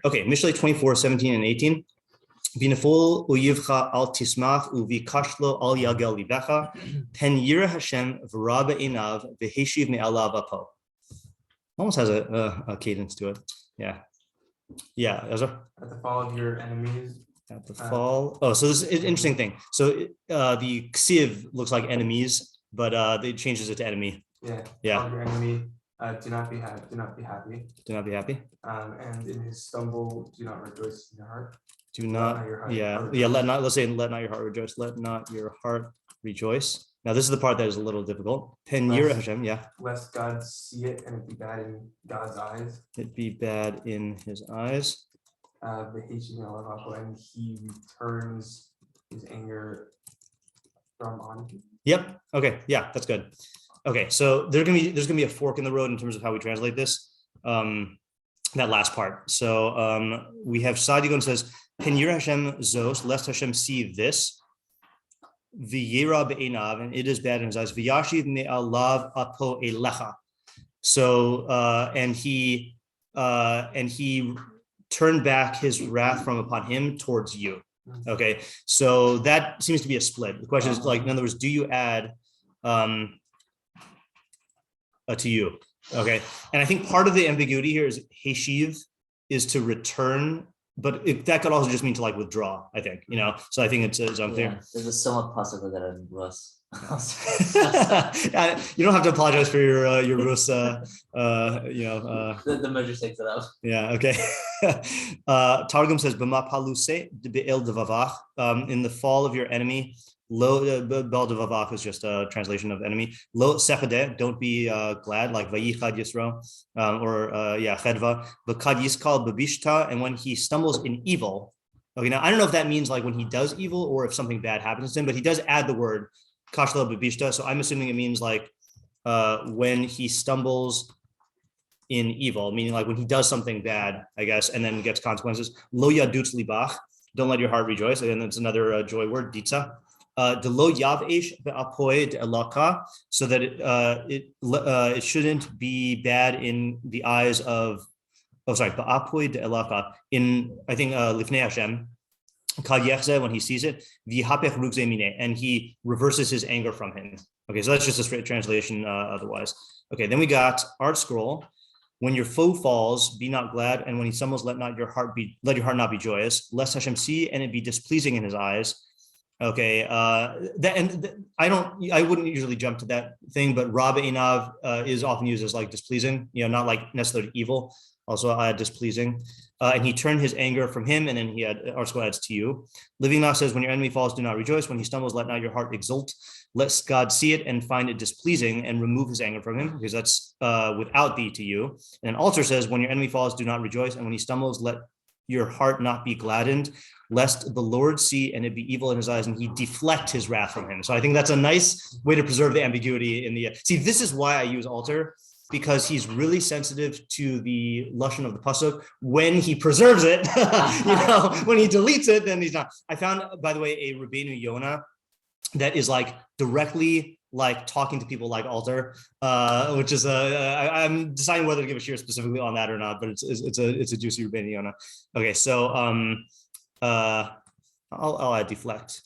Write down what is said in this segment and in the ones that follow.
Okay, Mishlei 24, 17 and 18. Binafol uyivcha al tismach uvikashlo al yagel libecha pen yira Hashem v'raba inav v'heshiv me'alav apo. Almost has a cadence to it. Yeah, Ezra? At the fall of your enemies. At the fall. So this is an interesting thing. So the ksiv looks like enemies, but it changes it to enemy. Yeah. Your enemy. Do not be happy. Do not be happy. Do not be happy. And in his stumble, do not rejoice in your heart. Do not. Let not your heart rejoice. Let not your heart rejoice. Now this is the part that is a little difficult. Pen yira Hashem. Lest God see it and it be bad in God's eyes. It be bad in His eyes. And He returns His anger from on you. Yep. Okay. Yeah, that's good. Okay, so there's gonna be a fork in the road in terms of how we translate this. That last part. So we have Sadigon says, "Pen yira Hashem zos, lest Hashem see this, v'yira be'enav, and it is bad in His eyes. V'yashiv me'alav apo elecha." So and he turned back His wrath from upon him towards you. Okay, so that seems to be a split. The question is, like, in other words, do you add to you? Okay, and I think part of the ambiguity here is heshiv is to return, but that could also just mean to like withdraw, I think, so I think it's unclear. Yeah, there's a somewhat possible that in Rus. You don't have to apologize for your Rus the measure takes it out. Yeah, okay. Tергum says B'ma paluse be'el devavach, in the fall of your enemy. Lo bel devavach is just a translation of enemy. Lo sefadeh, don't be glad, like vayichad yisro, chedva. V'kad yiskal b'bishta, and when he stumbles in evil. Okay, now I don't know if that means like when he does evil or if something bad happens to him, but he does add the word kashla b'bishta, so I'm assuming it means like when he stumbles in evil, meaning like when he does something bad, I guess, and then gets consequences. Lo yadutz libach, don't let your heart rejoice. Again, that's another joy word, ditza. De lo yavesh be'apoy de'elaka, so that it shouldn't be bad in the eyes of, be'apoy de'elaka, in, I think, lifnei Hashem, when he sees it, and he reverses his anger from him. Okay, so that's just a straight translation otherwise. Okay, then we got Art Scroll. When your foe falls, be not glad, and when he stumbles, let your heart not be joyous, lest Hashem see and it be displeasing in His eyes. Okay, I wouldn't usually jump to that thing, but Rabba Inav is often used as like displeasing, not like necessarily evil. Also displeasing, and he turned his anger from him, and then he had article adds to you. Living Law says, when your enemy falls, do not rejoice. When he stumbles, let not your heart exult. Let God see it and find it displeasing and remove his anger from him, because that's without thee to you. And Altar says, when your enemy falls, do not rejoice. And when he stumbles, let your heart not be gladdened, lest the Lord see and it be evil in His eyes and He deflect His wrath from him. So I think that's a nice way to preserve the ambiguity in the, see, this is why I use Altar, because he's really sensitive to the lashon of the pasuk when he preserves it. When he deletes it, then he's not. I found, by the way, a Rabbeinu Yonah that is like directly like talking to people like Altar, which is I'm deciding whether to give a shiur specifically on that or not, but it's a juicy Rabbeinu Yonah. Okay, so I'll add deflect.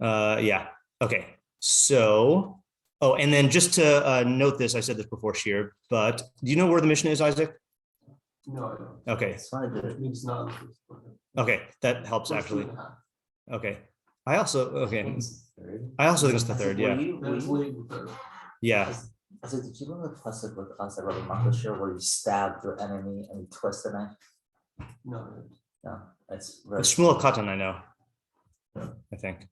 Okay, so. Oh, and then just to note this, I said this before shiur, but do you know where the Mishnah is, Isaac? No, I don't. Okay. It means not. Okay, that helps actually. Okay. I also think it's the third, yeah. Yeah. So did you learn the pasuk with us about the Machshavah where you stab your enemy and you twist the knife? No, it's very Shmuel Katan, I know. I think.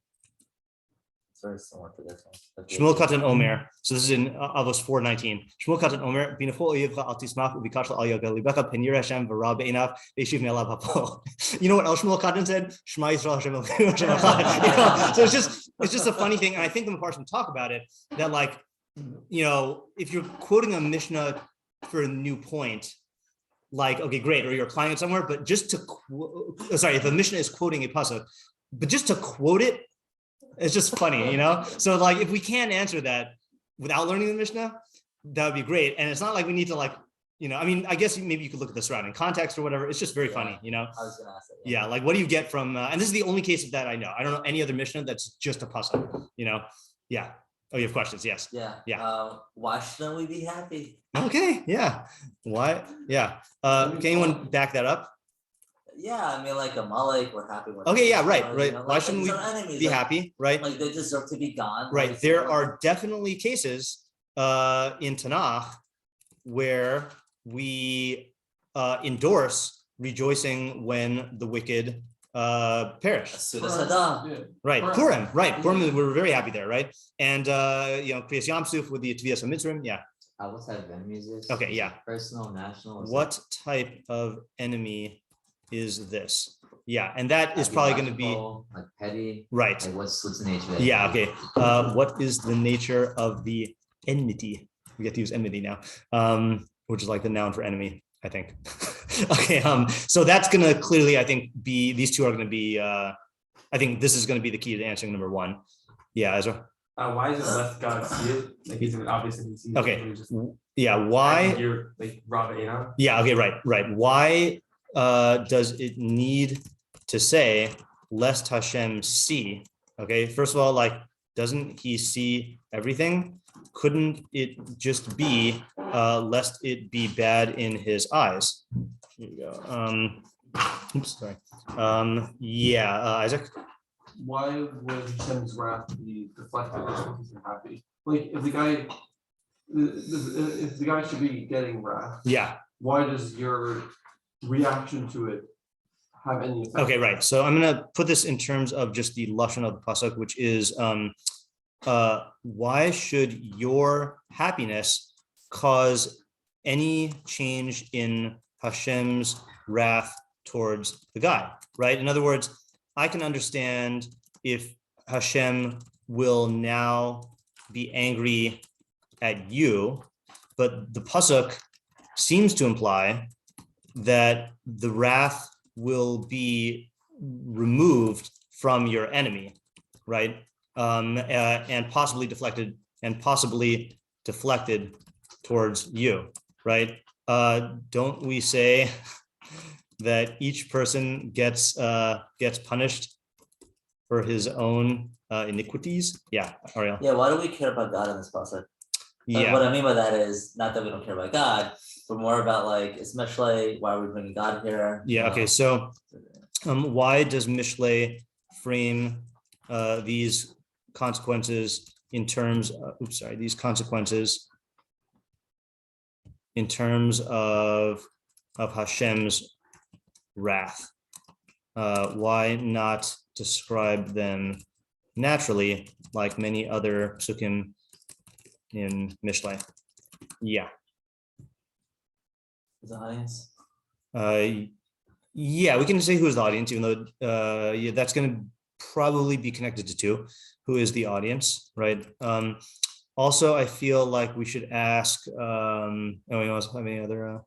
Very similar to this one. Shmuel Katan Omer. So this is in Avos 4:19. Shmuel Katan Omer. Binafol oyevcha al tismach ubikashal al yagal libecha penir Hashem v'ra be'enav ve'yeshiv me'alav hapo. You know what else Shmuel Katan said? Shema Yisrael Hashem Elokeinu Echad. So it's just a funny thing, and I think the meforshim talk about it that, like, if you're quoting a Mishnah for a new point, like, okay, great, or you're applying it somewhere, but just to if a Mishnah is quoting a pasuk, but just to quote it. It's just funny, So like, if we can answer that without learning the Mishnah, that would be great. And it's not like we need to like I mean, I guess maybe you could look at the surrounding context or whatever. It's just very funny, I was gonna ask that. Yeah, like what do you get from? And this is the only case of that I know. I don't know any other Mishnah that's just a pasuk. Yeah. Oh, you have questions? Yes. Yeah. Yeah. Why shouldn't we be happy? Okay. Yeah. Why? Yeah. Can anyone back that up? Yeah, I mean, like Amalek, we're happy with. Okay. Yeah. Right. You Right. know, Why like shouldn't we enemies, be like, happy? Right. Like they deserve to be gone. Right. Like, There are definitely cases in Tanakh where we endorse rejoicing when the wicked perish. Right. Purim. Right. Purim. We were very happy there. Right. And Kriyas Yamsuf with the Tefilah Mitzrim. Yeah. What type of enemies is? Okay. Yeah. Personal, national. What type of enemy is this? Yeah, and that is probably going to be like petty. Right. Like what's the nature of it? Yeah. Okay. What is the nature of the enmity? We get to use enmity now, which is like the noun for enemy, I think. Okay. So that's going to clearly, I think, be these two are going to be. I think this is going to be the key to answering number one. Yeah, Ezra. Why is it less God see it? Like he's obviously sees Okay. it. Just, yeah. Why? You're like Ravina. Yeah. Okay. Right. Right. Why does it need to say lest Hashem see? Okay. First of all, like, doesn't he see everything? Couldn't it just be lest it be bad in his eyes? Here we go. Oops, sorry. Yeah, Isaac. Why would Hashem's wrath be deflected just because he's happy? Like if the guy should be getting wrath, Yeah. why does your reaction to it have any effect? Okay, right. So I'm gonna put this in terms of just the lashon of the pasuk, which is why should your happiness cause any change in Hashem's wrath towards the guy, right? In other words, I can understand if Hashem will now be angry at you, but the pasuk seems to imply that the wrath will be removed from your enemy, right? And possibly deflected towards you, right? Don't we say that each person gets punished for his own iniquities? Yeah, Ariel. Yeah, why do we care about God in this pasuk? Yeah. What I mean by that is not that we don't care about God, but more about like it's Mishlei. Why are we bringing God here? Yeah. Okay. So, why does Mishlei frame these consequences in terms? These consequences in terms of Hashem's wrath. Why not describe them naturally, like many other pesukim in Mishlei? Yeah. The audience. Yeah, we can say who is the audience, even though yeah, that's going to probably be connected to two. Who is the audience, right? Also, I feel like we should ask. Anyone else have any other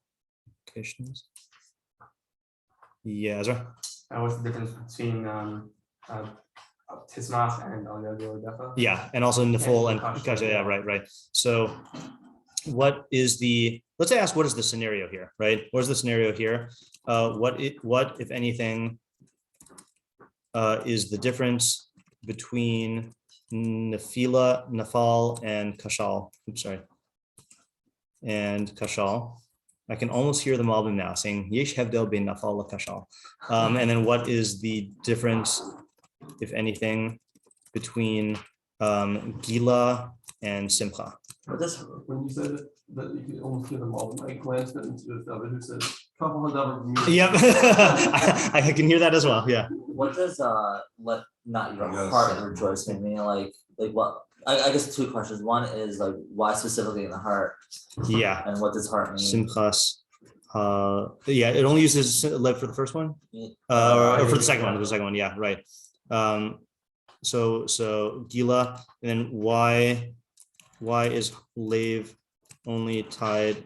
questions? Yeah, Ezra. What's the difference between Tismas and Defa? Yeah, and also Nefol and Kasha, Kasha. Yeah, right. So, what is the? Let's ask what is the scenario here, right? What is the scenario here? What if anything is the difference between Nafal and Kashal? Oops, sorry. And Kashal. I can almost hear the Malbim now saying Yesh Hevdel bin Nafal Kashal. And then what is the difference, if anything, between Gila and Simcha? When you said that you could almost hear them all, I glanced into the other who said, Yep. I can hear that as well. Yeah. What does let not your heart rejoice mean? Like what? I guess two questions. One is like why specifically in the heart? Yeah. And what does heart mean? Simchas. Yeah, it only uses lev for the first one. Or for the second one. The second one. Yeah. Right. So Gila, and then why is lev only tied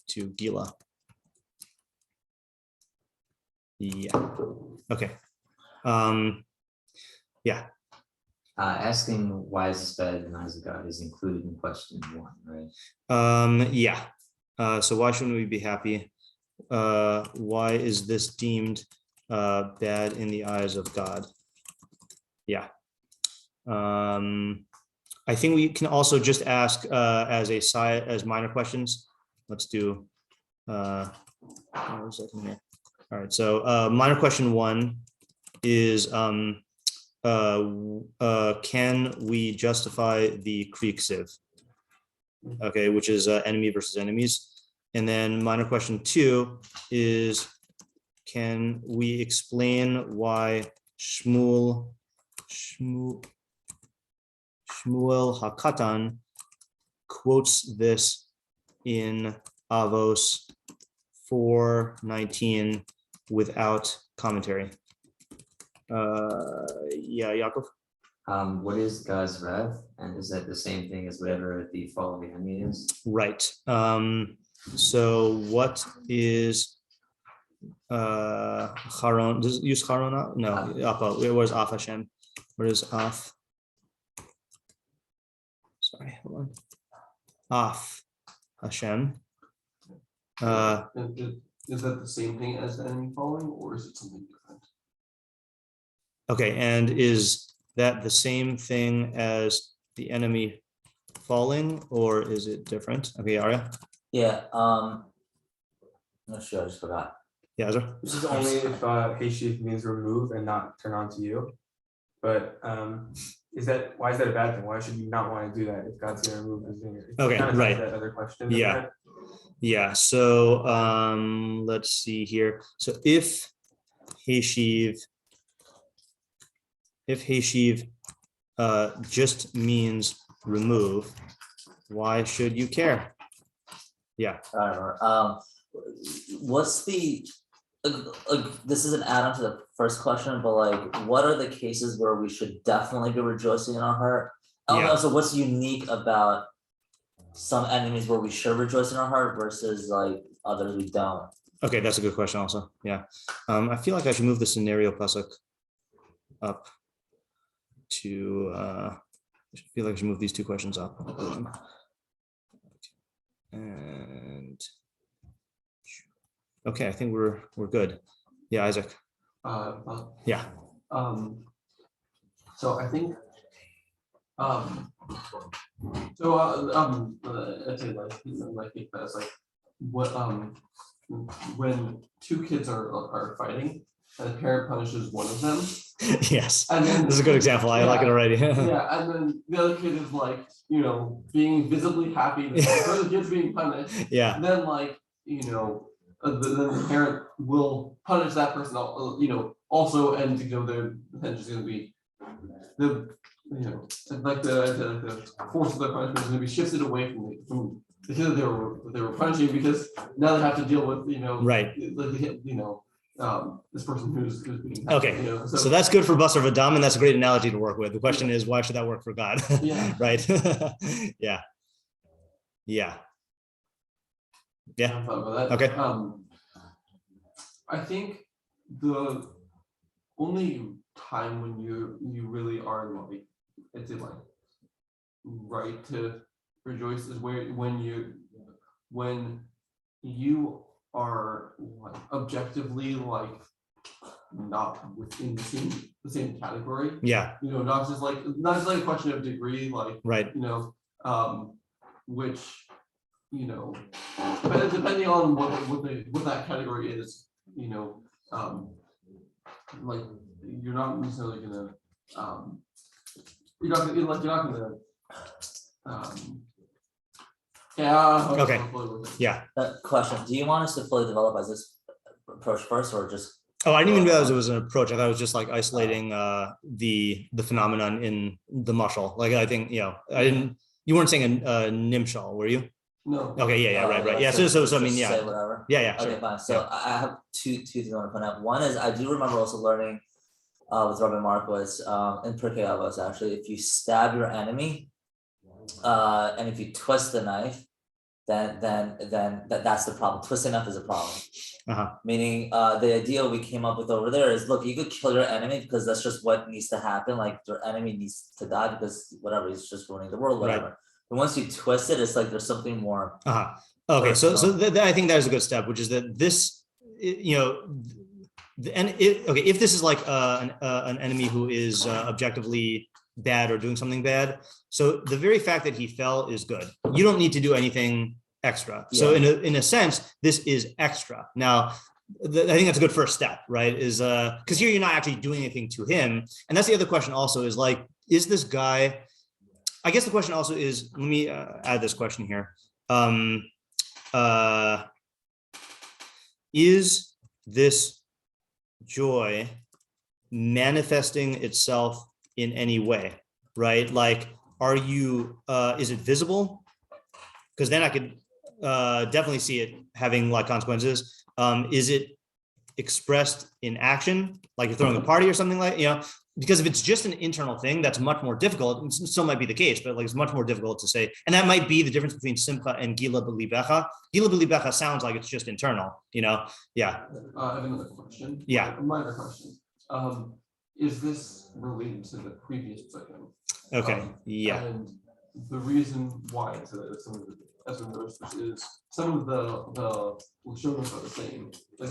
to Gila? Yeah. Okay. Yeah. Asking why is this better than eyes of God is included in question 1, right? Yeah. So why shouldn't we be happy? Why is this deemed bad in the eyes of God? Yeah. I think we can also just ask as minor questions. Let's do. All right. So minor question 1 is can we justify the kriksiv? Okay, which is enemy versus enemies. And then minor question 2 is, can we explain why Shmuel HaKatan quotes this in Avos 4:19 without commentary? Yeah, Yaakov. What is God's wrath? And is that the same thing as whatever the fall of the enemy is? Right. So what is Charon? Does it use Charona? No. Where is Af Hashem? Where is Af? Sorry, hold on. Af Hashem. Is that the same thing as the enemy falling, or is it something different? Okay, and is that the same thing as the enemy falling, or is it different? Okay, Arya. Yeah. I'm not sure. I just forgot. Yeah, Ezra. This is only if Heshiv means remove and not turn on to you. But why is that a bad thing? Why should you not want to do that if God's gonna remove his finger? It's Okay, kind of right. That other question. Yeah. Yeah. So let's see here. So if Heshiv just means remove, why should you care? Yeah. I don't know. What's the this is an add-on to the first question, but like, what are the cases where we should definitely be rejoicing in our heart? Yeah. Also, what's unique about some enemies where we should rejoice in our heart versus like others we don't? Okay, that's a good question also. Yeah. I feel like I should move the scenario pasuk up to I feel like I should move these 2 questions up. And okay, I think we're good. Yeah, Isaac. Yeah. So I think I say like that's like what when 2 kids are fighting and the parent punishes one of them. Yes. And then this is a good example. I like it already. Yeah, and then the other kid is like, being visibly happy that the kid's being punished. Yeah. And then then the parent will punish that person, also, and their attention is going to be the force of the punishment is going to be shifted away from the kid that they were punishing, because now they have to deal with Right. This person who's being Okay. So that's good for Basar Vadam, and that's a great analogy to work with. The question is, why should that work for God? Yeah. Right. Yeah. Yeah. Yeah. Okay. I think the only time when you really are right to rejoice is when you are objectively not within the same category. Yeah. Not just like a question of degree, right. Which depending on what that category is, you're not necessarily gonna yeah. Okay. Yeah. Question: do you want us to fully develop as this approach first, or just? Oh, I didn't even realize it was an approach. I thought it was just like isolating the phenomenon in the mashal. Like, I think you weren't saying a nimshal, were you? No. Okay. Yeah. Right. Yeah. So I mean, yeah. Say whatever. Yeah. Okay, Sure. fine. So I have two things I want to point out. One is I do remember also learning with Rabbi Marcos in Pirkei Avos, actually, if you stab your enemy and if you twist the knife, then that's the problem. Twisting up is a problem. Uh-huh. Meaning, the idea we came up with over there is, look, you could kill your enemy because that's just what needs to happen. Like your enemy needs to die because whatever, he's just ruining the world, whatever. Right. But once you twist it, it's like there's something more. Uh-huh. Okay, so I think that is a good step, which is that this, if this is like an enemy who is objectively bad or doing something bad, so the very fact that he fell is good. You don't need to do anything extra. Yeah. So in a sense, this is extra. Now, I think that's a good first step, right? Is because here you're not actually doing anything to him, and that's the other question. Also, is like, is this guy? I guess the question also is, let me add this question here. Is this joy manifesting itself in any way, right? Like, are you, is it visible? Because then I could definitely see it having like consequences. Is it expressed in action? Like you're throwing a party or something like, because if it's just an internal thing, that's much more difficult. It still might be the case, but like it's much more difficult to say. And that might be the difference between simcha and gila b'libecha. Gila b'libecha sounds like it's just internal, Yeah. I have another question. Yeah. A minor question. Is this related to the previous pesukim? Okay. Yeah. And the reason why it's as we noticed is some of the lashonos are the same. Like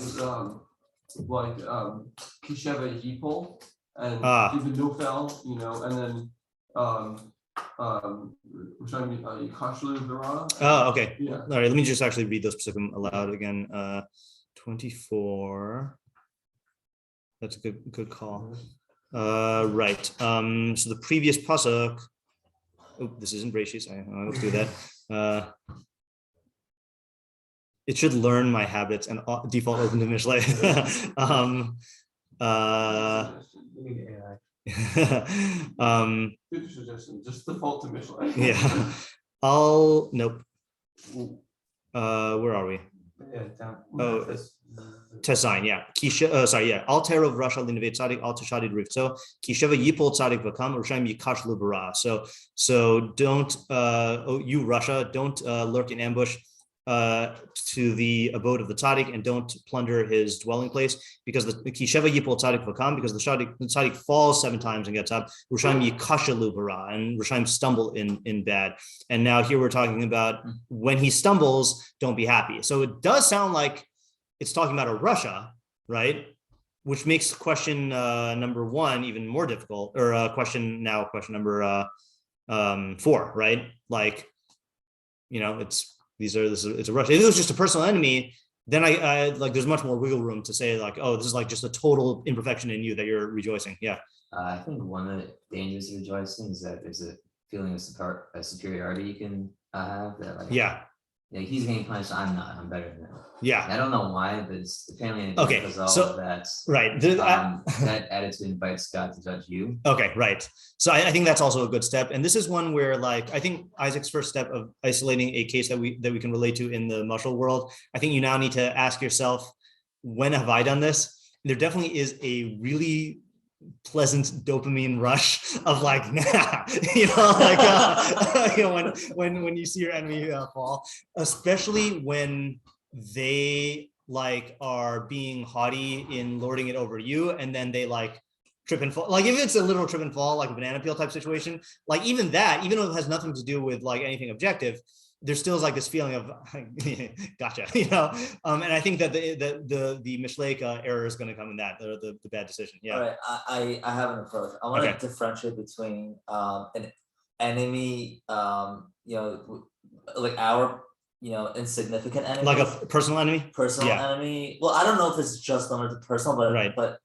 Kisheva Yipol and even Nofel, and then Kashlu Vira. Oh, okay. Yeah. All right. Let me just actually read those pesukim aloud again. 24. That's a good call. Right. So the previous pasuk. Oh, this isn't Breshis. Let's do that. It should learn my habits and default open to Mishlei. Good suggestion. Just default to Mishlei. Yeah. Nope. Where are we? Yeah, down. Oh, Tesign, yeah. Al terov rasha linevei tzadik al tashadid rifto kisheva yipol tzadik v'kam u'shaim yikash l'bara. So don't you Russia, don't lurk in ambush to the abode of the tzaddik, and don't plunder his dwelling place, because the kisheva yipol tzadik v'kam, because the tzaddik falls 7 times and gets up. U'shaim yikash l'bara, and Rishaim stumble in bad. And now here we're talking about when he stumbles, don't be happy. So it does sound like it's talking about a Russia, right? Which makes question number 1 even more difficult, or question number 4, right? Like, it's a Russia. If it was just a personal enemy, then I like there's much more wiggle room to say like, oh, this is like just a total imperfection in you that you're rejoicing. Yeah. I think one of the dangers of rejoicing is that there's a feeling of superiority you can have, that like, yeah, he's getting punished, I'm not, I'm better than him. Yeah. I don't know why, but it's apparently okay. So that's right. That attitude invites God to judge you. Okay, right. So I think that's also a good step. And this is one where, like, I think Isaac's first step of isolating a case that we can relate to in the Mashal world, I think you now need to ask yourself, when have I done this? There definitely is a really pleasant dopamine rush of like, when you see your enemy fall, especially when they like are being haughty in lording it over you, and then they like trip and fall. Like if it's a literal trip and fall, like a banana peel type situation, like even though it has nothing to do with like anything objective, there still is like this feeling of gotcha, and I think that the Mishlei error is going to come in that the bad decision. Yeah. All right. I have an approach. I want to differentiate between an enemy, like our insignificant enemy, like a personal enemy. Enemy. Well, I don't know if it's just limited to personal, but right. But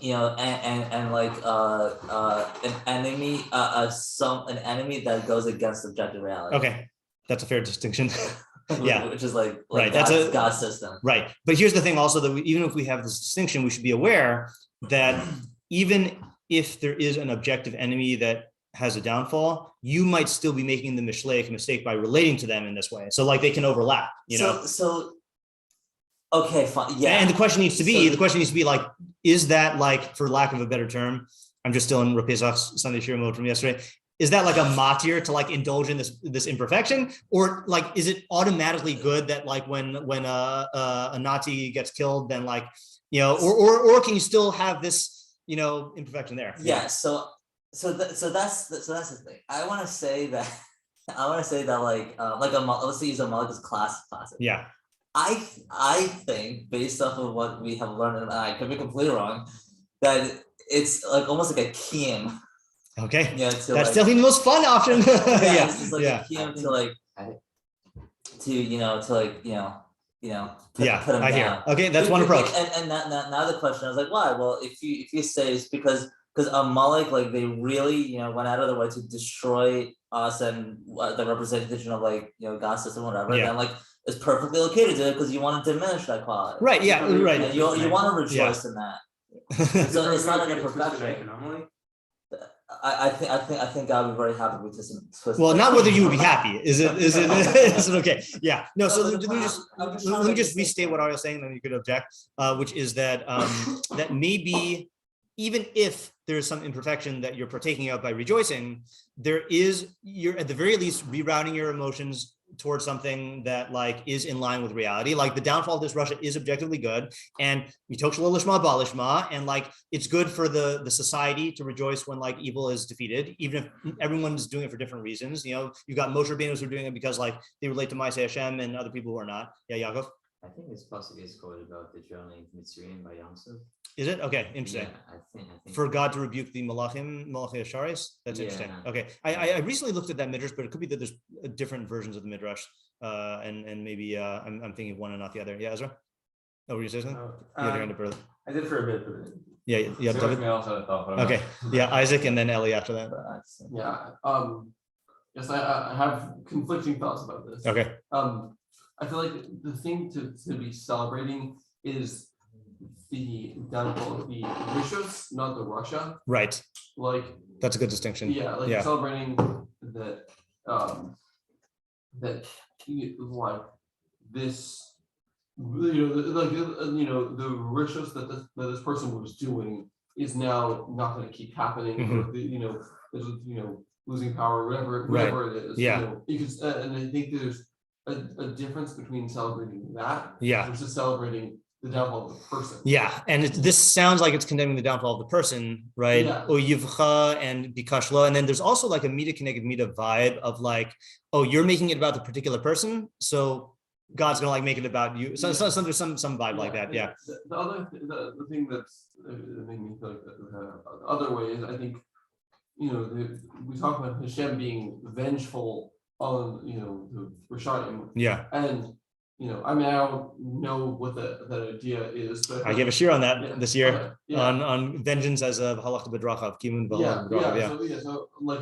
and like an enemy, an enemy that goes against objective reality. Okay. That's a fair distinction. Yeah, which is like right. That's God's system. Right. But here's the thing also, that even if we have this distinction, we should be aware that even if there is an objective enemy that has a downfall, you might still be making the Mishlei mistake by relating to them in this way. So like they can overlap, So okay, fine. Yeah. And the question needs to be like, is that, like, for lack of a better term, I'm just still in Rapesach's Sunday shiur mode from yesterday, is that like a matir to like indulge in this imperfection, or like is it automatically good that like when a Nazi gets killed, then like or can you still have this imperfection there? Yeah. So that's the thing. I want to say that like let's say use a Malik as classic. Yeah. I think based off of what we have learned, and I could be completely wrong, that it's like almost like a kiyum. Okay. Yeah. That's definitely the most fun option. Yeah. It's just like a kiyum put them I down. hear. Okay, that's one approach. And now the question is like, why? Well, if you say it's because Amalek, like they really went out of their way to destroy us and the representation of like God's system, whatever. Yeah. Then like it's perfectly okay to do it because you want to diminish that quality. Right. Yeah. Right. And you want to rejoice in that. So it's not an imperfection. I think I would be very happy with this. Well, not whether you would be happy. Is it okay? Yeah. No. So let me just restate what Ariel's saying, then you could object, which is that that maybe even if there's some imperfection that you're partaking of by rejoicing, you're at the very least rerouting your emotions towards something that like is in line with reality. Like the downfall of this Russia is objectively good, and and like it's good for the society to rejoice when like evil is defeated, even if everyone's doing it for different reasons. You've got Moshe Rabbeinos who are doing it because like they relate to Ma'aseh Hashem, and other people who are not. Yeah, Yaakov? I think it's possibly is quoted about the journey of Mitzrayim by Yamsuf. Is it? Okay, interesting. Yeah, I think for God to rebuke the Malachim Asharis? That's interesting. Okay. I recently looked at that midrash, but it could be that there's different versions of the midrash. And maybe I'm thinking of one and not the other. Yeah, Ezra? Oh, were you saying something? I did for a bit, but yeah, David? Okay. Yeah, Isaac and then Ellie after that. Yeah. Yes, I have conflicting thoughts about this. Okay. I feel like the thing to be celebrating is the downfall of the Rishos, not the Russia. Right. Like that's a good distinction. Yeah, like celebrating that that like this, the Rishos that this person was doing is now not going to keep happening. Mm-hmm. Or losing power, whatever it is. Yeah. Because and I think there's a difference between celebrating that versus celebrating the downfall of the person. Yeah, and this sounds like it's condemning the downfall of the person, right? Oyivcha and bikashlo, and then there's also like a mida connected mida vibe of like, oh, you're making it about the particular person, so God's gonna like make it about you. So there's some vibe like that. Yeah. The other the thing that's making me feel like the other way is I think we talk about Hashem being vengeful on the Rishonim. Yeah. And I mean I don't know what that idea is, but I gave a shiur on that this year on vengeance as a halachah b'dracha, kimun b'halachah. So like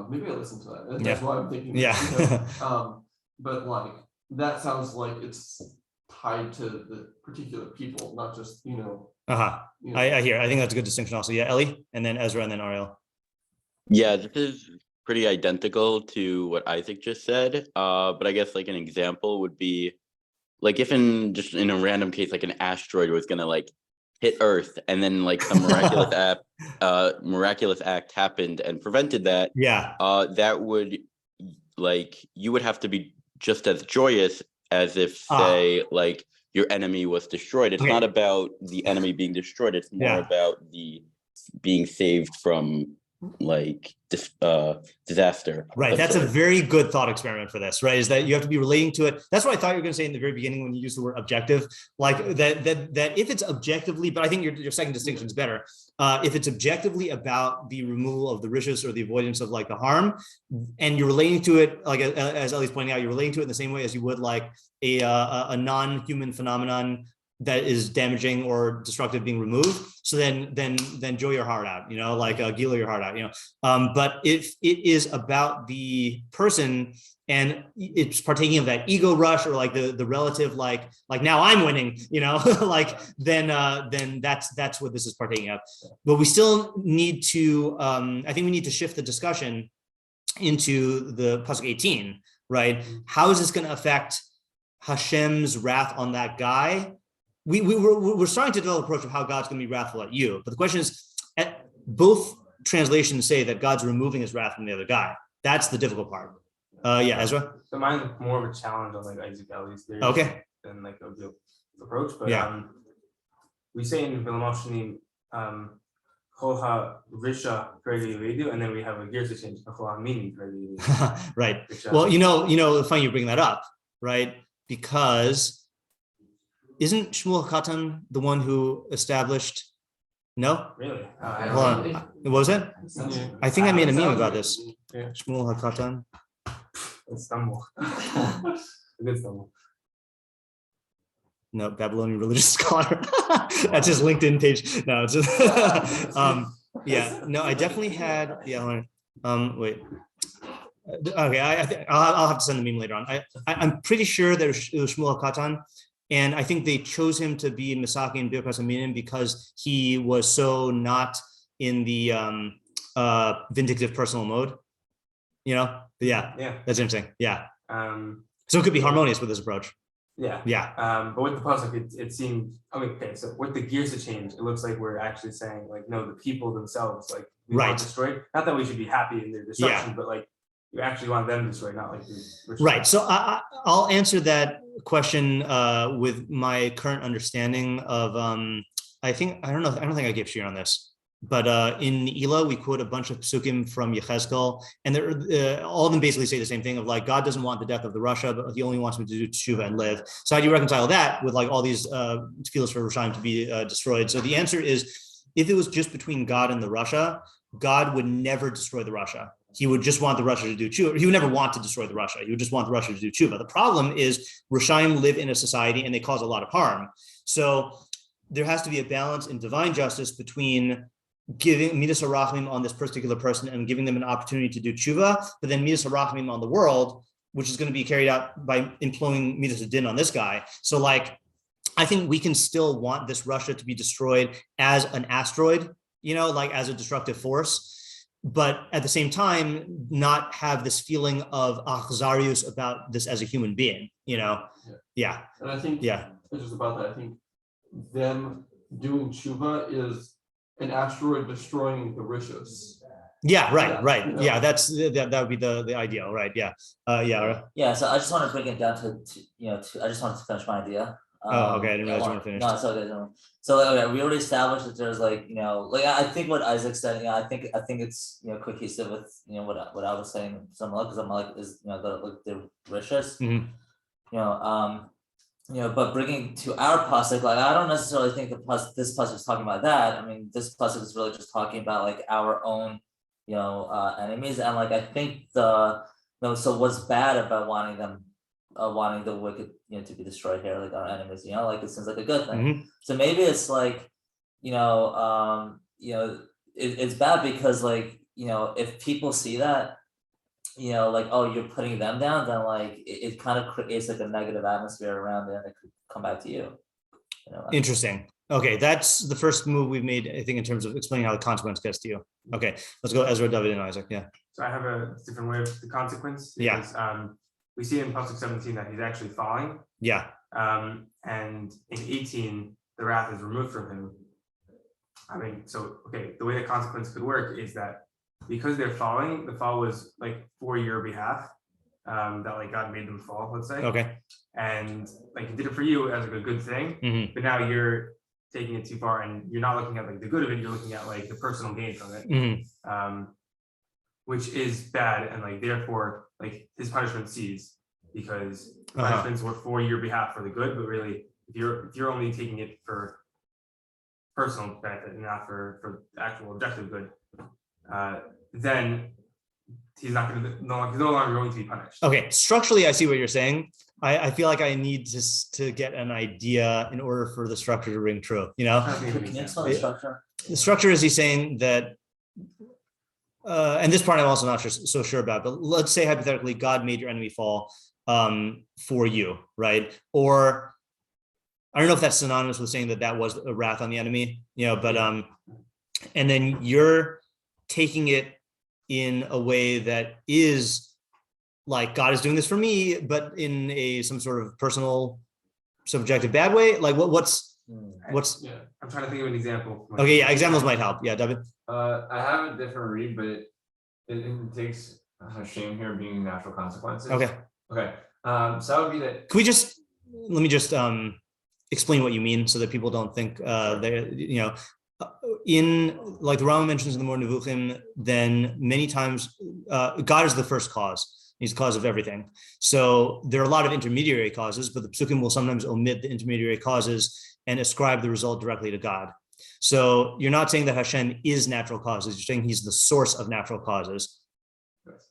maybe I listen to that. That's why I'm thinking. But like that sounds like it's tied to the particular people, not just I hear. I think that's a good distinction also. Yeah, Ellie, and then Ezra, and then Ariel. Yeah, this is pretty identical to what Isaac just said. But I guess like an example would be like if in a random case, like an asteroid was gonna like hit Earth, and then like some miraculous act happened and prevented that. Yeah. That would like you would have to be just as joyous as if say like your enemy was destroyed. It's not about the enemy being destroyed. It's more about the being saved from like disaster. Right. That's a very good thought experiment for this, right? Is that you have to be relating to it. That's what I thought you were going to say in the very beginning when you used the word objective, like that if it's objectively, but I think your second distinction is better. If it's objectively about the removal of the rishus or the avoidance of like the harm, and you're relating to it, like as Ellie's pointing out, you're relating to it in the same way as you would like a non-human phenomenon that is damaging or destructive being removed. So then joy your heart out, like gila your heart out, but if it is about the person and it's partaking of that ego rush or like the relative, like now I'm winning, like then that's what this is partaking of. But we still need to, I think we need to shift the discussion into the pasuk 18, right? How is this going to affect Hashem's wrath on that guy? We're starting to develop an approach of how God's going to be wrathful at you. But the question is, both translations say that God's removing his wrath from the other guy. That's the difficult part. Ezra? So mine's more of a challenge on like Isaac Ellie's theory than like a real approach. But we say in Vilamoshini, Choha Risha Kredi, and then we have a gear to change Choha Mini Kredi. Right. Well, funny you bring that up, right? Because isn't Shmuel Katan the one who established? No? Really? Hold on. What was it? I think I made a meme about this. Shmuel HaKatan. Stumble. A good stumble. No, Babylonian religious scholar. That's his LinkedIn page. No, it's just I definitely had. Wait. Okay, I'll have to send the meme later on. I'm pretty sure that it was Shmuel HaKatan, and I think they chose him to be Misaki and Birkas Aminim because he was so not in the vindictive personal mode. That's interesting. So it could be harmonious with this approach. But with the pasuk, it seemed. So with the gears to change, it looks like we're actually saying like, no, the people themselves, like, we want destroyed. Not that we should be happy in their destruction, but like, you actually want them destroyed, not like right. So I'll answer that question with my current understanding of. I don't think I gave shiur on this. But in Ela, we quote a bunch of pesukim from Yechezkel, and all of them basically say the same thing of like, God doesn't want the death of the Rasha, but he only wants me to do teshuva and live. So how do you reconcile that with like all these tefillos for Rishayim to be destroyed? So the answer is, if it was just between God and the Rasha, God would never destroy the Rasha. He would just want the Rasha to do tshuva. He would never want to destroy the Rasha. He would just want the Rasha to do tshuva. The problem is Rishayim live in a society and they cause a lot of harm. So there has to be a balance in divine justice between giving midas harachmim on this particular person and giving them an opportunity to do tshuva, but then midas harachmim on the world, which is going to be carried out by employing midas hadin on this guy. So like, I think we can still want this Russia to be destroyed as an asteroid, like as a destructive force, but at the same time, not have this feeling of achzarius about this as a human being, And I think, just about that, I think them doing tshuva is an asteroid destroying the rishos. Right. Yeah, that would be the ideal, right? So I just want to bring it down to I just wanted to finish my idea. I didn't realize you want to finish. No, it's okay. So we already established that there's I think what Isaac said. I think it's cohesive with what I was saying. Because I'm is the rishos. Mm-hmm. But bringing to our pasuk, I don't necessarily think this pasuk is talking about that. I mean, this pasuk is really just talking about our own, enemies, and I think so what's bad about wanting the wicked, to be destroyed here, our enemies, it seems like a good thing. Mm-hmm. So maybe it's it's bad because if people see that. You're putting them down, then it kind of creates a negative atmosphere around it, and it could come back to you. Interesting. Okay, that's the first move we've made, I think, in terms of explaining how the consequence gets to you. Okay, let's go Ezra, David, and Isaac. Yeah. So I have a different way of the consequence. We see in pasuk 17 that he's actually falling. Yeah. And in 18, the wrath is removed from him. The way the consequence could work is that because they're falling, the fall was for your behalf, that God made them fall, let's say. Okay. And he did it for you as a good thing, mm-hmm. but now you're taking it too far and you're not looking at the good of it, you're looking at the personal gain from it, mm-hmm. Which is bad, and therefore his punishment ceases because punishments were for your behalf for the good, but really if you're only taking it for personal benefit and not for actual objective good, then he's no longer going to be punished. Okay, structurally, I see what you're saying. I feel like I need to get an idea in order for the structure to ring true. Can you explain the structure? The structure is he's saying that, and this part I'm also not so sure about, but let's say hypothetically, God made your enemy fall for you, right? Or I don't know if that's synonymous with saying that was a wrath on the enemy, but and then you're taking it in a way that is God is doing this for me, but in some sort of personal, subjective bad way. What's What's I'm trying to think of an example. okay? Yeah, examples might help. Yeah, David. I have a different read, but it takes shame here being natural consequences. Okay. Okay. So that would be that. Can we just let me just explain what you mean so that people don't think they in like the Rambam mentions in the More Nevuchim, then many times God is the first cause. He's the cause of everything. So there are a lot of intermediary causes, but the pesukim will sometimes omit the intermediary causes and ascribe the result directly to God. So you're not saying that Hashem is natural causes. You're saying he's the source of natural causes.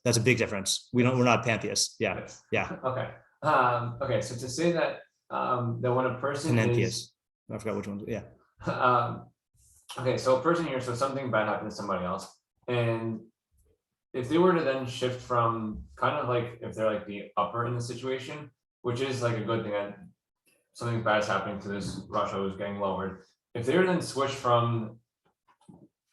That's a big difference. We're not pantheists. Yeah. Yes. Yeah. Okay. Okay. So to say that that when a person Panentheist. I forgot which one. Yeah. Okay. So a person here, so something bad happened to somebody else, and if they were to then shift from kind of like if they're like the upper in the situation, which is like a good thing, and something bad is happening to this Russia who's getting lowered. If they were to then switch from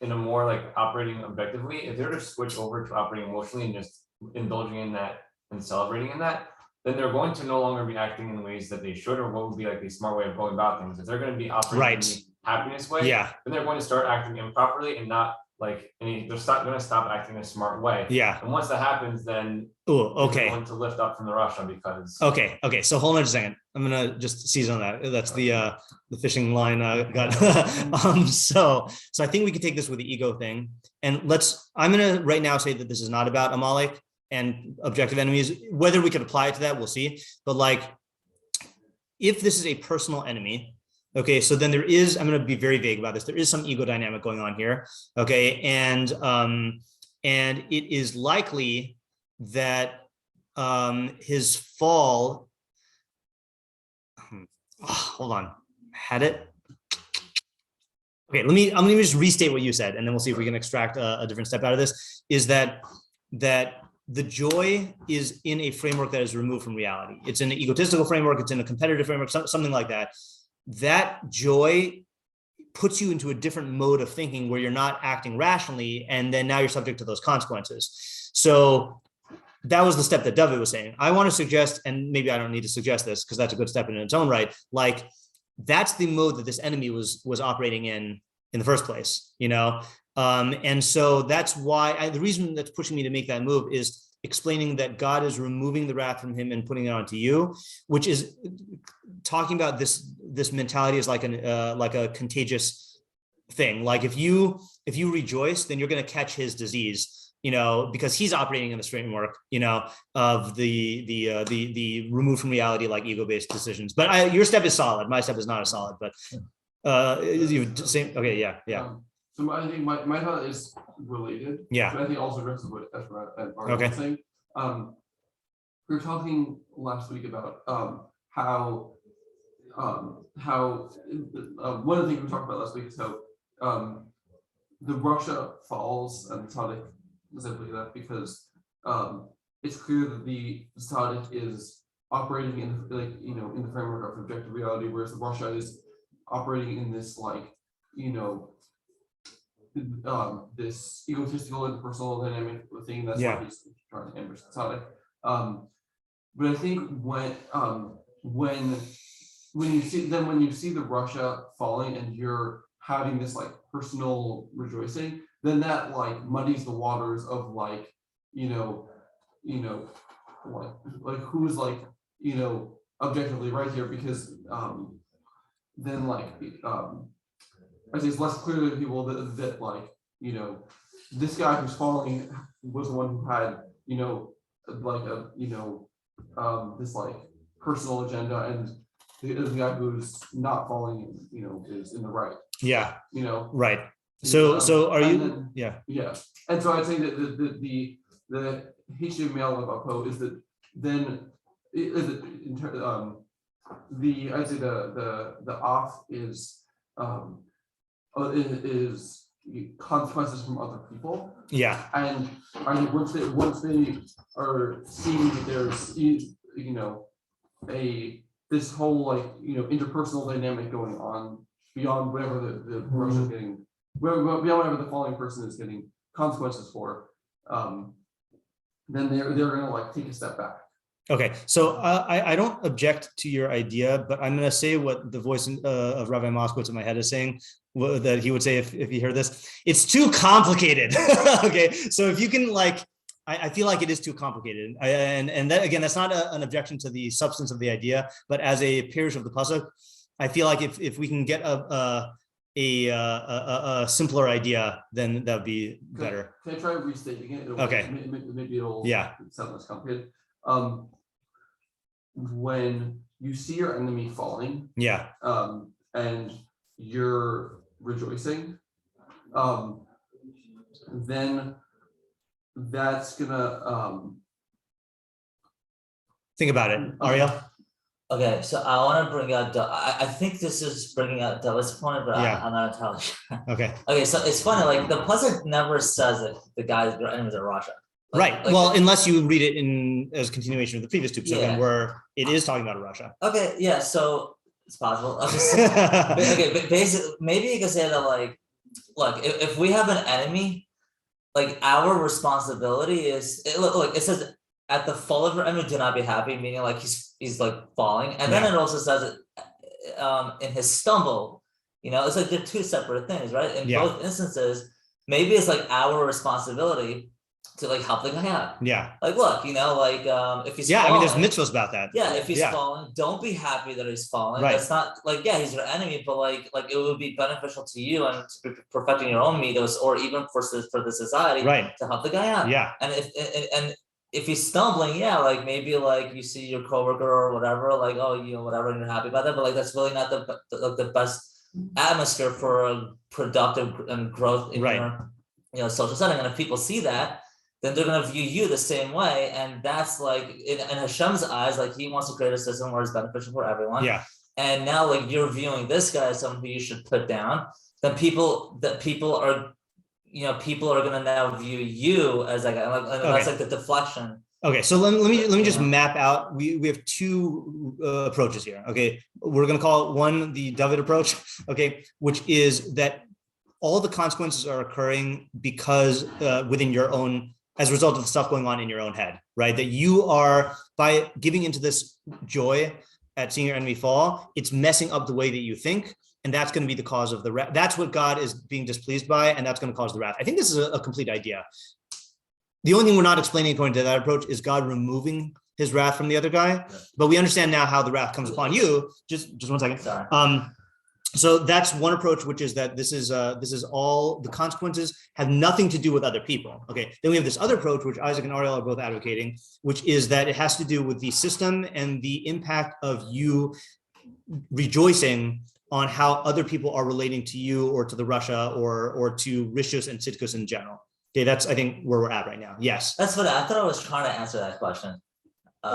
in a more like operating objectively, if they were to switch over to operating emotionally and just indulging in that and celebrating in that, then they're going to no longer be acting in ways that they should, or what would be like the smart way of going about things. If they're going to be operating in the happiness way, then they're going to start acting improperly and not like they're going to stop acting in a smart way. Yeah. And once that happens, then okay. going to lift up from the Russia because okay. So hold on just a second. I'm gonna just seize on that. That's the fishing line got. So I think we can take this with the ego thing, and I'm gonna right now say that this is not about Amalek and objective enemies. Whether we could apply it to that, we'll see. But like, if this is a personal enemy. Okay, so then there is, I'm going to be very vague about this. There is some ego dynamic going on here. Okay, and it is likely that his fall. Hold on, had it. Okay, I'm going to just restate what you said, and then we'll see if we can extract a different step out of this. Is that the joy is in a framework that is removed from reality. It's in an egotistical framework. It's in a competitive framework. Something like that. That joy puts you into a different mode of thinking where you're not acting rationally, and then now you're subject to those consequences. So that was the step that David was saying. I want to suggest, and maybe I don't need to suggest this because that's a good step in its own right, like that's the mode that this enemy was operating in the first place, and so that's why the reason that's pushing me to make that move is explaining that God is removing the wrath from him and putting it onto you, which is talking about this mentality is like a contagious thing. Like if you rejoice, then you're going to catch his disease, because he's operating in this framework, of the removed from reality, like ego-based decisions. But your step is solid. My step is not as solid, but same. Okay. Yeah. So I think my thought is related. Yeah. But I think also addresses what Ezra was saying. We were talking last week about how one of the things we talked about last week is how the Russia falls and Tzaddik simply that because it's clear that the Tzaddik is operating in in the framework of objective reality, whereas the Russia is operating in this this egotistical and personal dynamic thing that's why he's trying to ambush the Tzaddik. But I think when you see the Russia falling and you're having this like personal rejoicing, then that like muddies the waters of like who's like objectively right here, because then like I think it's less clear to people that like this guy who's falling was the one who had this like personal agenda, and the guy who's not falling is in the right. Yeah. Right. So are you? Then, yeah. And so I'd say that the Hishiv male of Apo is that then I'd say the off is consequences from other people. Yeah. And I think once they are seeing that there's this whole like interpersonal dynamic going on beyond whatever the person is getting, beyond whatever the falling person is getting consequences for, then they're gonna like take a step back. Okay, so I don't object to your idea, but I'm going to say what the voice of Rabbi Moskowitz in my head is saying, that he would say if he heard this. It's too complicated. Okay, so if you can I feel like it is too complicated, and that again, that's not an objection to the substance of the idea, but as a pirush of the pasuk, I feel like if we can get a simpler idea, then that would be better. Can I try restating it? Okay. Maybe it'll sound less complicated. When you see your enemy falling, and you're rejoicing, then that's gonna think about it, Ariel. Okay, so I want to bring out. I think this is bringing out David's point, but I'm not entirely sure. Okay. Okay, so it's funny. Like the pasuk never says that the guys, your enemies are Russia. Right. Well, unless you read it as a continuation of the previous two pesukim, where it is talking about Russia. Okay. Yeah. So it's possible. Okay. But basically, maybe you can say that look, if we have an enemy, our responsibility is look. It says at the fall of your enemy, do not be happy, meaning he's falling, and then it also says in his stumble. It's they're two separate things, right? In both instances, maybe it's our responsibility to help the guy out. Yeah. Look, if he's falling, I mean, there's mitzvahs about that. Yeah, if he's falling, don't be happy that he's falling. Right. That's not he's your enemy, but it would be beneficial to you and to be perfecting your own mitos, or even for the society, to help the guy out. Yeah. And if he's stumbling, maybe you see your coworker or whatever, whatever, and you're happy about that, but that's really not the best atmosphere for a productive and growth in your social setting. And if people see that, then they're going to view you the same way. And that's in Hashem's eyes, he wants to create a system where it's beneficial for everyone. Yeah. And now you're viewing this guy as someone who you should put down, then people are going to now view you as that's the deflection. Okay, so let me just map out. We have two approaches here. Okay, we're going to call one the David approach. Okay, which is that all the consequences are occurring because within your own, as a result of the stuff going on in your own head, right? That you are, by giving into this joy at seeing your enemy fall, it's messing up the way that you think. And that's going to be the cause of the wrath. That's what God is being displeased by, and that's going to cause the wrath. I think this is a complete idea. The only thing we're not explaining according to that approach is God removing his wrath from the other guy. But we understand now how the wrath comes upon you. Just 1 second. Sorry. So that's one approach, which is that this is all the consequences have nothing to do with other people. Okay. Then we have this other approach, which Isaac and Ariel are both advocating, which is that it has to do with the system and the impact of you rejoicing on how other people are relating to you or to the Russia or to Rishus and Tzidkus in general. Okay, that's I think where we're at right now. Yes. That's what I thought I was trying to answer that question.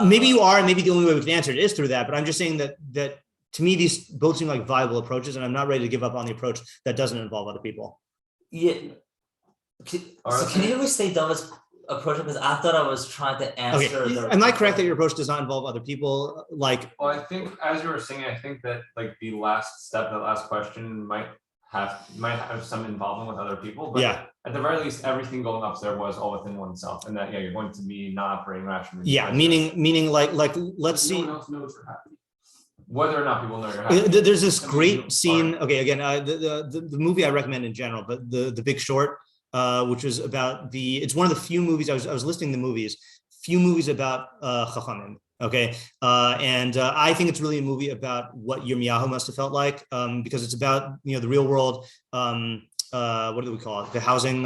Maybe you are, and maybe the only way we can answer it is through that. But I'm just saying that to me, these both seem like viable approaches, and I'm not ready to give up on the approach that doesn't involve other people. Yeah. So can you restate David's approach? Because I thought I was trying to answer. Okay. Am I correct that your approach does not involve other people? Well, I think as you were saying, I think that the last step, the last question might have some involvement with other people. But at the very least, everything going up there was all within oneself, and that you're going to be not operating rationally. Yeah, meaning let's see. No one else knows you're happy. Whether or not people know you're happy. There's this great scene. Okay, again, the movie I recommend in general, but the Big Short, which was about it's one of the few movies I was listing the movies, few movies about Chachamim. Okay, and I think it's really a movie about what Yirmiyahu must have felt like, because it's about the real world. What do we call it? The housing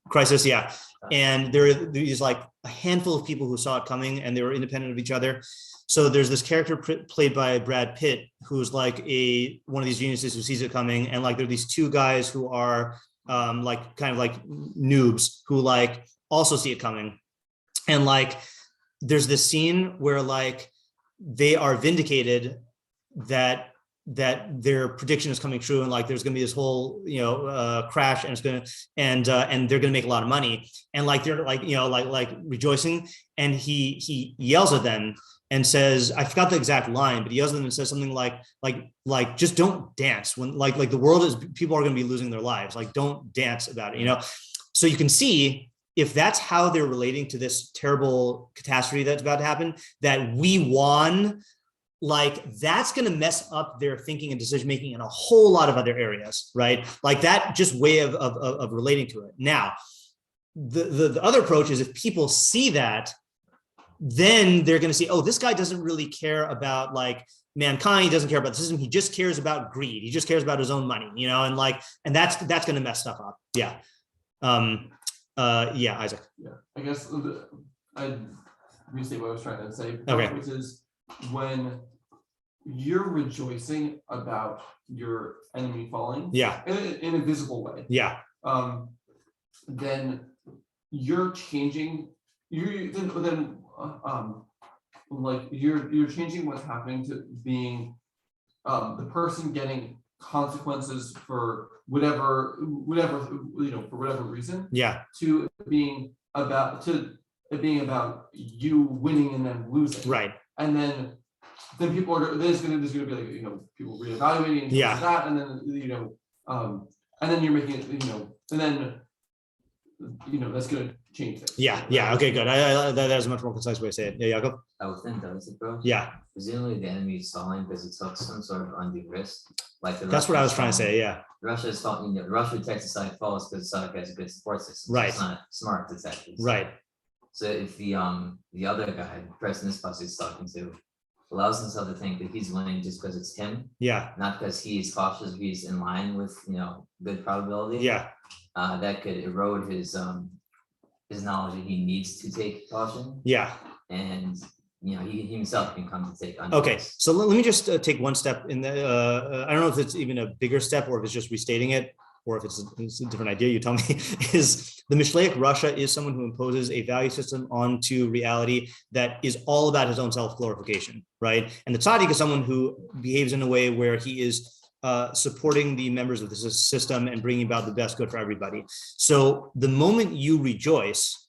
crisis. Yeah, and there's a handful of people who saw it coming, and they were independent of each other. So there's this character played by Brad Pitt, who's one of these geniuses who sees it coming, and there are these two guys who are kind of noobs who also see it coming, and there's this scene where they are vindicated that their prediction is coming true, and there's going to be this whole crash, and it's going to and they're going to make a lot of money, and they're rejoicing, and he yells at them and says, I forgot the exact line, but he yells at them and says something like just don't dance when the world is, people are going to be losing their lives, don't dance about it, So you can see if that's how they're relating to this terrible catastrophe that's about to happen, that we won, like that's going to mess up their thinking and decision making in a whole lot of other areas, right? Like that just way of relating to it. Now, the other approach is if people see that, then they're going to see, oh, this guy doesn't really care about like mankind. He doesn't care about the system. He just cares about greed. He just cares about his own money, and that's going to mess stuff up. Yeah. Isaac. Yeah, I guess I'd restate what I was trying to say, okay. Which is when you're rejoicing about your enemy falling, in a visible way, then you're changing. You're changing what's happening to being the person getting consequences for whatever for whatever reason, to it being about you winning and then losing, right? And then people are there's gonna be like people reevaluating and that, and then and then you're making it and then that's gonna change things. Okay, good. That's a much more concise way to say it. Yeah, Jacob? I would think that was the approach. Yeah. Presumably the enemy is stalling because it took some sort of undue risk. Like that's what I was trying to say, yeah. Russia is stalling, Russia detects the site falls because the site has a good support system. Right. So it's not smart detectors. Right. So if the other guy, the person this bus is talking to, allows himself to think that he's winning just because it's him, not because he's cautious, he's in line with good probability, that could erode his knowledge that he needs to take caution, and he himself can come to take. Okay, so let me just take one step in the. I don't know if it's even a bigger step or if it's just restating it, or if it's a different idea. You tell me. Is the Mishlei Russia is someone who imposes a value system onto reality that is all about his own self-glorification, right? And the tzaddik is someone who behaves in a way where he is supporting the members of the system and bringing about the best good for everybody. So the moment you rejoice,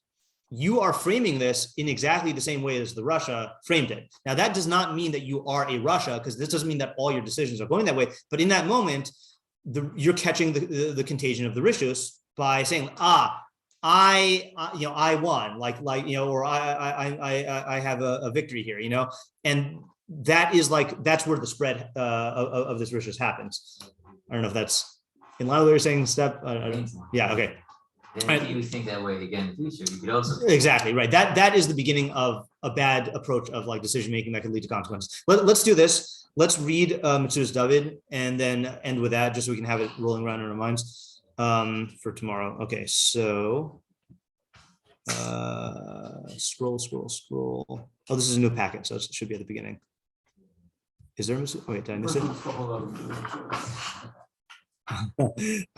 you are framing this in exactly the same way as the Russia framed it. Now, that does not mean that you are a Russia, because this doesn't mean that all your decisions are going that way. But in that moment, you're catching the contagion of the rishus by saying, I won, or I have a victory here, and that is that's where the spread of this rishus happens. I don't know if that's in line with what you're saying, Step. Yeah. Okay. Then if you think that way again in the future, you could also exactly right. That is the beginning of a bad approach of decision making that can lead to consequences. Let's do this. Let's read Metzudas David and then end with that, just so we can have it rolling around in our minds for tomorrow. Okay, so scroll. Oh, this is a new packet, so it should be at the beginning. Is there a Metzudas? Oh, wait, did I miss it?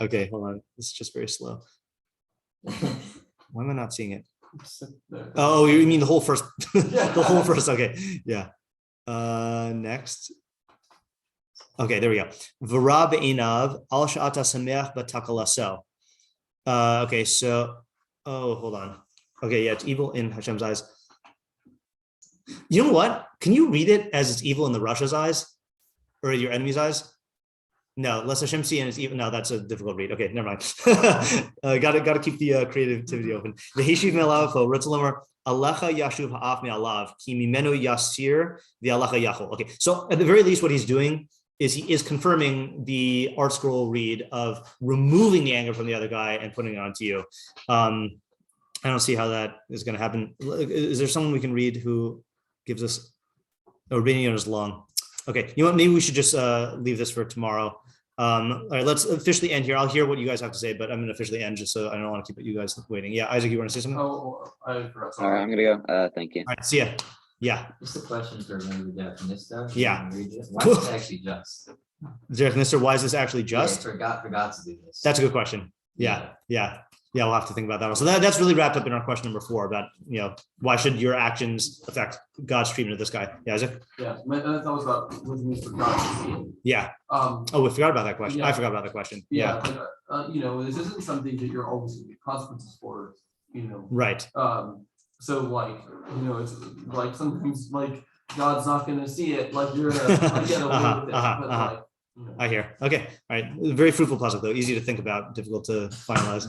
Okay, hold on. This is just very slow. Why am I not seeing it? Oh, you mean the whole first? The whole first. Okay, yeah. Next. Okay, there we go. V'ra be'inav al sha'ata sameach b'takalaso. Okay, so hold on. Okay, yeah, it's evil in Hashem's eyes. You know what? Can you read it as it's evil in the Russia's eyes, or your enemy's eyes? No, lest Hashem see and it's even. No, that's a difficult read. Okay, never mind. Got to keep the creativity open. V'hishiv me'alav Ritzalamer Alecha Yashuv Ha'af Me'alav Ki Mimenu Yasir V'Alecha Yachol. Okay, so at the very least, what he's doing is he is confirming the art scroll read of removing the anger from the other guy and putting it onto you. I don't see how that is going to happen. Is there someone we can read who gives us? Oh, reading it is long. Okay, you know what? Maybe we should just leave this for tomorrow. All right, let's officially end here. I'll hear what you guys have to say, but I'm going to officially end just so I don't want to keep you guys waiting. Yeah, Isaac, you want to say something? Oh, I forgot. All right, I'm going to go. Thank you. All right, see ya. Yeah. Just a question to remember the definition. Yeah. Why is it actually just? Mr. Why is this actually just? Yeah, forgot to do this. That's a good question. Yeah. We'll have to think about that one. So that's really wrapped up in our question number 4 about, why should your actions affect God's treatment of this guy? Yeah, Isaac? Yeah, that was about what it means for God to see it. Yeah. We forgot about that question. Yeah. I forgot about that question. Yeah. This isn't something that you're always going to get consequences for, Right. So it's like sometimes God's not going to see it, you're going to get away with it. But I hear. Okay. All right. Very fruitful puzzle though. Easy to think about, difficult to finalize.